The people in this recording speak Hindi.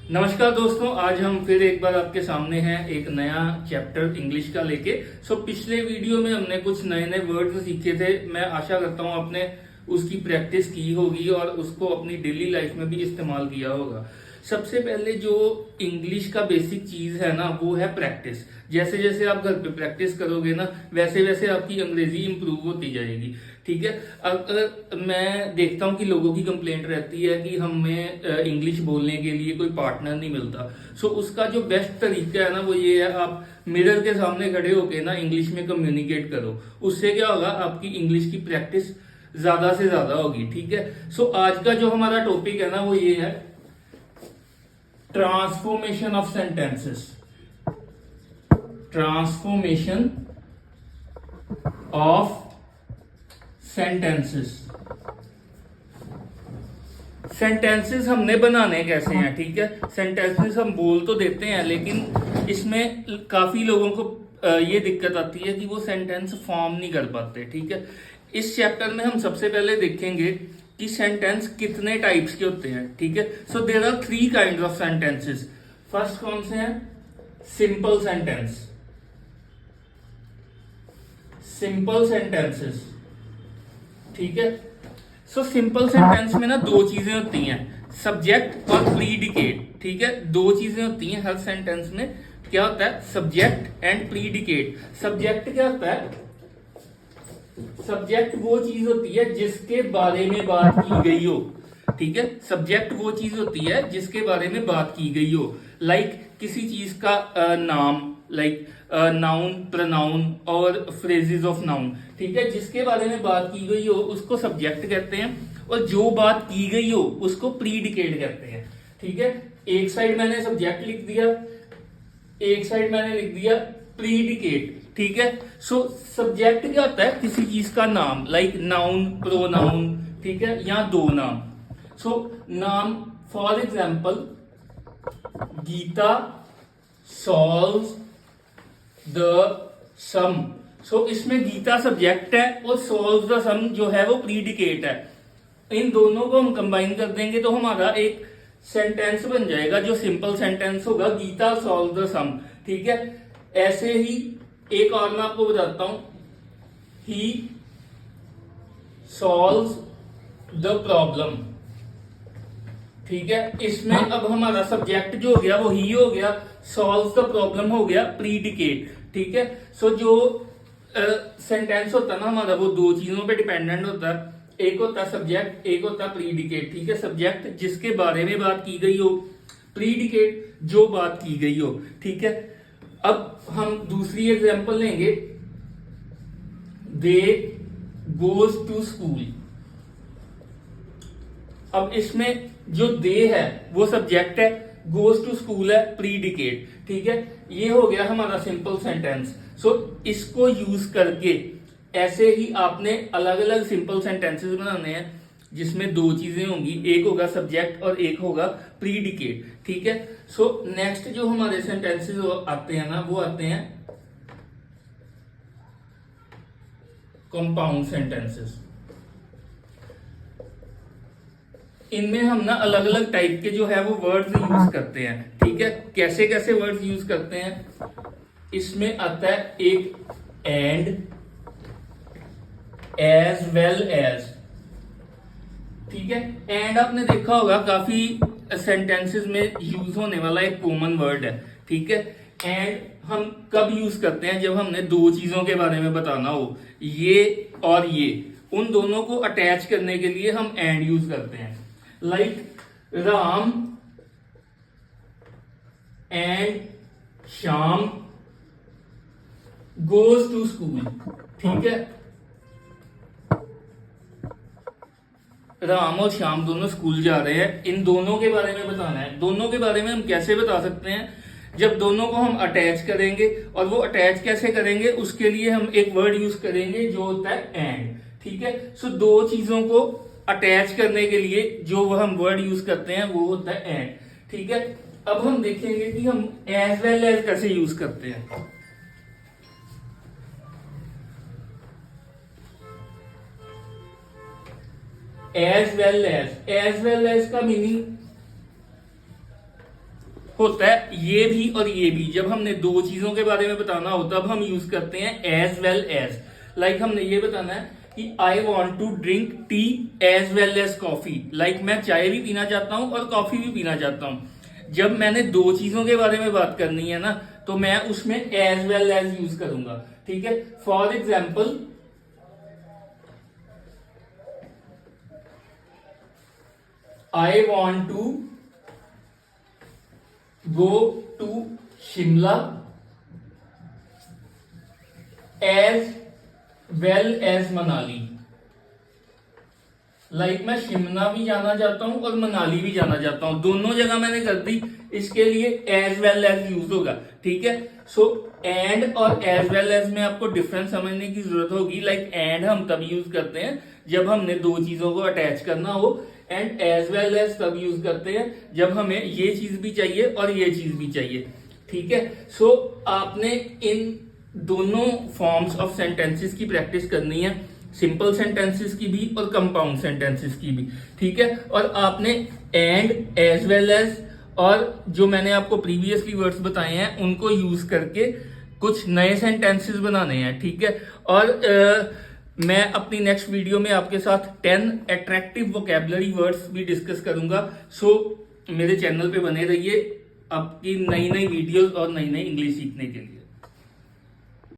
नमस्कार दोस्तों, आज हम फिर एक बार आपके सामने हैं एक नया चैप्टर इंग्लिश का लेके। पिछले वीडियो में हमने कुछ नए नए वर्ड्स सीखे थे। मैं आशा करता हूँ आपने उसकी प्रैक्टिस की होगी और उसको अपनी डेली लाइफ में भी इस्तेमाल किया होगा। सबसे पहले जो इंग्लिश का बेसिक चीज है ना, वो है प्रैक्टिस। जैसे जैसे आप घर पे प्रैक्टिस करोगे ना, वैसे वैसे आपकी अंग्रेजी इंप्रूव होती जाएगी। ठीक है। अगर मैं देखता हूँ कि लोगों की कंप्लेंट रहती है कि हमें इंग्लिश बोलने के लिए कोई पार्टनर नहीं मिलता। उसका जो बेस्ट तरीका है ना, वो ये है, आप मिरर के सामने खड़े होके ना इंग्लिश में कम्युनिकेट करो। उससे क्या होगा, आपकी इंग्लिश की प्रैक्टिस ज्यादा से ज्यादा होगी। ठीक है। आज का जो हमारा टॉपिक है ना, वो ये है transformation of sentences. Transformation of sentences. Sentences हमने बनाने कैसे हैं? ठीक है, सेंटेंसेस हम बोल तो देते हैं, लेकिन इसमें काफी लोगों को ये दिक्कत आती है कि वो सेंटेंस फॉर्म नहीं कर पाते। ठीक है। इस चैप्टर में हम सबसे पहले देखेंगे कि सेंटेंस कितने टाइप्स के होते हैं। ठीक है। There are 3 kind of sentences. First कौन से हैं? Simple sentence. Simple sentences. ठीक है। सिंपल सेंटेंस में ना 2 चीजें होती हैं, सब्जेक्ट और प्रीडिकेट। ठीक है, 2 चीजें होती हैं हर सेंटेंस में। क्या होता है? Subject and predicate. सब्जेक्ट क्या होता है? सब्जेक्ट वो चीज होती है जिसके बारे में बात की गई हो। ठीक है, सब्जेक्ट वो चीज होती है जिसके बारे में बात की गई हो। लाइक किसी चीज का नाम, लाइक नाउन, प्रोनाउन और फ्रेजेस ऑफ नाउन। ठीक है, जिसके बारे में बात की गई हो उसको सब्जेक्ट कहते हैं, और जो बात की गई हो उसको प्रीडिकेट कहते हैं। ठीक है, एक साइड मैंने सब्जेक्ट लिख दिया, एक साइड मैंने लिख दिया प्रीडिकेट। ठीक है। सब्जेक्ट क्या होता है? किसी चीज का नाम, लाइक नाउन, प्रोनाउन। ठीक है, या 2 नाम। नाम, for example Geeta solves the sum. इसमें गीता सब्जेक्ट है और सॉल्व्स द सम जो है वो प्रीडिकेट है। इन दोनों को हम कंबाइन कर देंगे तो हमारा एक सेंटेंस बन जाएगा जो सिंपल सेंटेंस होगा, गीता सॉल्व द सम। ठीक है। ऐसे ही एक और मैं आपको बताता हूं, ही सॉल्व्स द प्रॉब्लम। ठीक है, इसमें अब हमारा सब्जेक्ट जो हो गया वो ही हो गया, सॉल्व द प्रॉब्लम हो गया प्रीडिकेट। ठीक है। जो सेंटेंस होता है ना हमारा, वो 2 चीजों पे डिपेंडेंट होता है। एक होता है सब्जेक्ट, एक होता है प्रीडिकेट। ठीक है, सब्जेक्ट जिसके बारे में बात की गई हो, प्रीडिकेट जो बात की गई हो। ठीक है। अब हम दूसरी एग्जांपल लेंगे, दे गोज टू स्कूल। अब इसमें जो दे है वो सब्जेक्ट है, गोज टू स्कूल है प्रीडिकेट। ठीक है, ये हो गया हमारा सिंपल सेंटेंस। इसको यूज करके ऐसे ही आपने अलग अलग सिंपल सेंटेंसेस बनाने हैं जिसमें 2 चीजें होंगी, एक होगा सब्जेक्ट और एक होगा प्रीडिकेट। ठीक है। नेक्स्ट जो हमारे सेंटेंसेस आते हैं ना, वो आते हैं कंपाउंड सेंटेंसेस। इनमें हम ना अलग अलग टाइप के जो है वो वर्ड्स यूज करते हैं। ठीक है, कैसे कैसे वर्ड्स यूज करते हैं? इसमें आता है एक एंड, एज वेल एज। ठीक है, एंड आपने देखा होगा काफी सेंटेंसेस में यूज होने वाला एक कॉमन वर्ड है। ठीक है, एंड हम कब यूज करते हैं? जब हमने 2 चीजों के बारे में बताना हो, ये और ये, उन दोनों को अटैच करने के लिए हम एंड यूज करते हैं। Like Ram and Shyam goes to school. ठीक है, राम और श्याम दोनों स्कूल जा रहे हैं, इन दोनों के बारे में बताना है। दोनों के बारे में हम कैसे बता सकते हैं? जब दोनों को हम अटैच करेंगे, और वो अटैच कैसे करेंगे उसके लिए हम एक वर्ड यूज करेंगे जो होता है एंड। ठीक है। 2 चीजों को अटैच करने के लिए जो हम वर्ड यूज करते हैं वो होता है एंड। ठीक है। अब हम देखेंगे कि हम एज वेल एज कैसे यूज करते हैं। एज वेल एज का मीनिंग होता है ये भी और ये भी। जब हमने दो चीजों के बारे में बताना हो तब हम यूज करते हैं एज वेल एज। लाइक हमने ये बताना है कि I want to drink tea as well as coffee. Like मैं चाय भी पीना चाहता हूं और कॉफी भी पीना चाहता हूं। जब मैंने दो चीजों के बारे में बात करनी है ना, तो मैं उसमें एज वेल एज यूज करूंगा। ठीक है, for example I want to go to Shimla as well as Manali। Like मैं शिमला भी जाना चाहता हूं और मनाली भी जाना चाहता हूं, दोनों जगह मैंने कर दी। इसके लिए एज वेल एज यूज होगा। ठीक है, सो एंड और एज वेल एज में आपको डिफरेंस समझने की जरूरत होगी। लाइक एंड हम तब यूज करते हैं जब हमने दो चीजों को अटैच करना हो, एंड एज वेल एज तब यूज करते हैं जब हमें ये चीज भी चाहिए और ये चीज भी चाहिए। ठीक है, सो आपने इन दोनों फॉर्म्स ऑफ सेंटेंसेस की प्रैक्टिस करनी है, सिंपल सेंटेंसेस की भी और कंपाउंड सेंटेंसेस की भी। ठीक है, और आपने एंड एज वेल एज और जो मैंने आपको प्रीवियसली वर्ड्स बताए हैं उनको यूज करके कुछ नए सेंटेंसेस बनाने हैं। ठीक है, और मैं अपनी नेक्स्ट वीडियो में आपके साथ 10 अट्रैक्टिव वोकैबुलरी वर्ड्स भी डिस्कस करूंगा। सो मेरे चैनल पे बने रहिए आपकी नई नई वीडियोस और नई नई इंग्लिश सीखने के लिए।